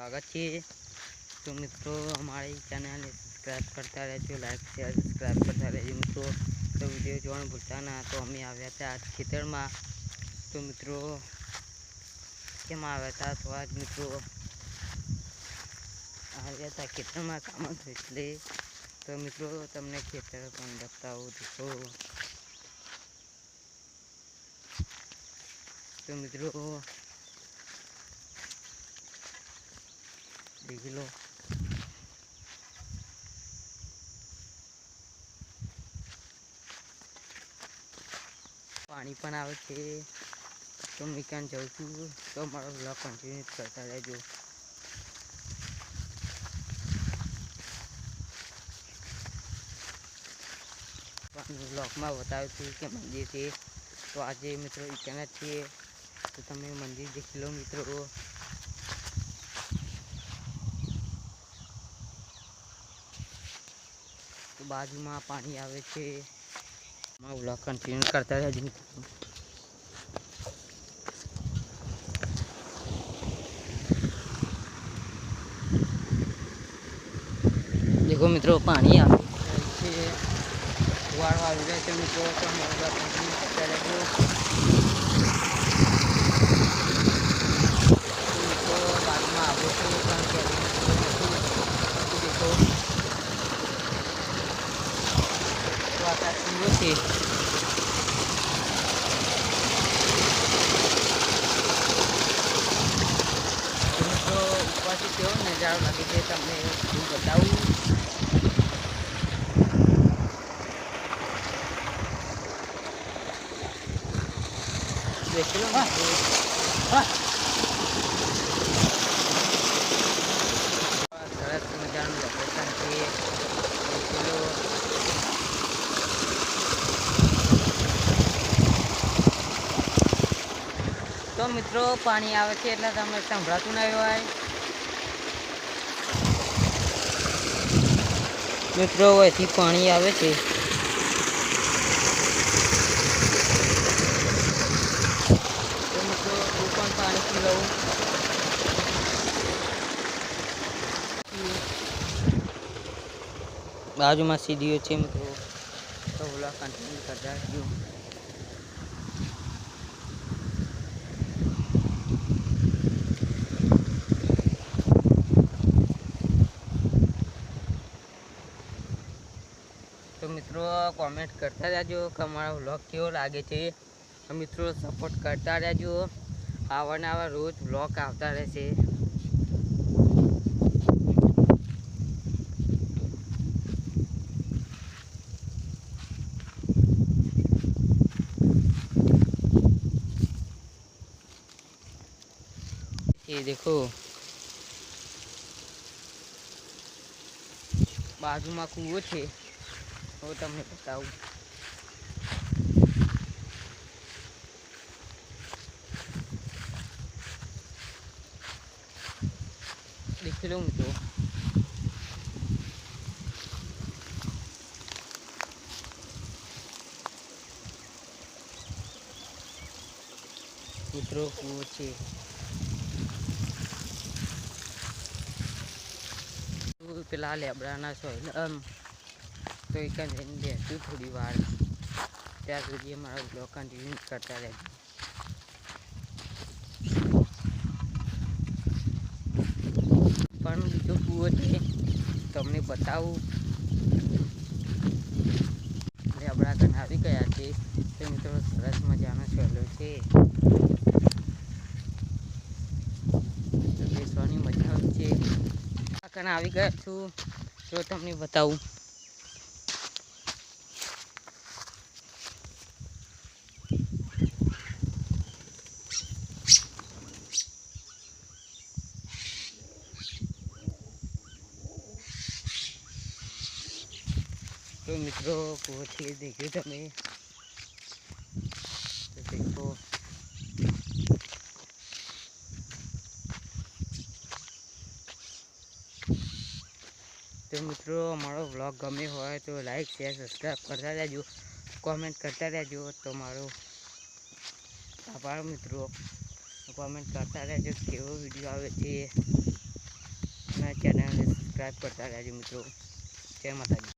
स्वागत है। तो मित्रों हमारे चैनल ने सब्सक्राइब करता रहो, लाइक शेयर सब्सक्राइब करता रहो मित्रों। तो वीडियो जोड़ना भूलता ना। तो अमे आव्या था आज खेतर में। तो मित्रों केम आव्या था तो आज मित्रों आव्या था खेतर में काम एटले। तो मित्रों तमने खेतर पण बताऊं देखो। तो मित्रों देख लो पानी पण आवे छे। तो मैं क्या जाऊँ छू। तो हमारा ब्लॉग कंटिन्यू करता रहो। ब्लॉग में बताऊँ छू कि मंदिर है। तो आज मित्रों इतना छे तो तमे मंदिर देख लो मित्रों। तो बाजू में पानी आवे छे। मैं ब्लॉग कंटिन्यू करता रहो मित्रों। देखो मित्रों पानी आवे छे। वार वार उड़े छे मित्रों। तो मैं ब्लॉग कंटिन्यू करता रहो। बाजू में आवे छे देखो तो आता सुंदर छे। ऊपर केव नजारो लगे छे तमने हूँ बताऊँ। देख लो सरस मजानु लोकेशन छे। देख लो तो मित्रों पानी आवे छे એટલે તમને સંભળાતું નહીં હોય। मित्रों અહીંથી પાણી આવે છે। तो मित्रों હું પણ પાણી પી લઉં। બાજુમાં સીડીઓ છે મિત્રો। તો વ્લોગ કન્ટિન્યુ કરતા રહેજો। तो मित्रों कमेंट करता रहजो कि हमारा व्लॉग केवो लागे छे। मित्रों सपोर्ट करता रहजो। आवा ने आवा रोज व्लॉग आवता रहेशे। ये देखो बाजू में कूवो छे। वो तमने बताऊं। देख लो मित्रों मित्रों कूवो छे। पेला लेबड़ा सोयला तो एक बेसू थोड़ी वार त्या सुधी हमारा ब्लॉग कंटिन्यू करता रहे। पण बीजो कूवो छे तमने बताऊं। लेबड़ा कन आवी गया छे। तो मित्रों सरस मजानो सोयलो छे। तो बेसवानी मजा आवे छे। कन आवी गया छू तो तमने बताऊं। तो मित्रों को देखिए तमे तो देखो तो मित्रों हमारो व्लॉग गमे हो तो लाइक शेयर सब्सक्राइब करता रहजो। कमेंट करता रहजो। तो मारो आभार मित्रों। कमेंट करता रहजो केवो वीडियो आवे छे। અને ચેનલને સબસ્ક્રાઈબ કરતા રહેજો મિત્રો. જય માતાજી.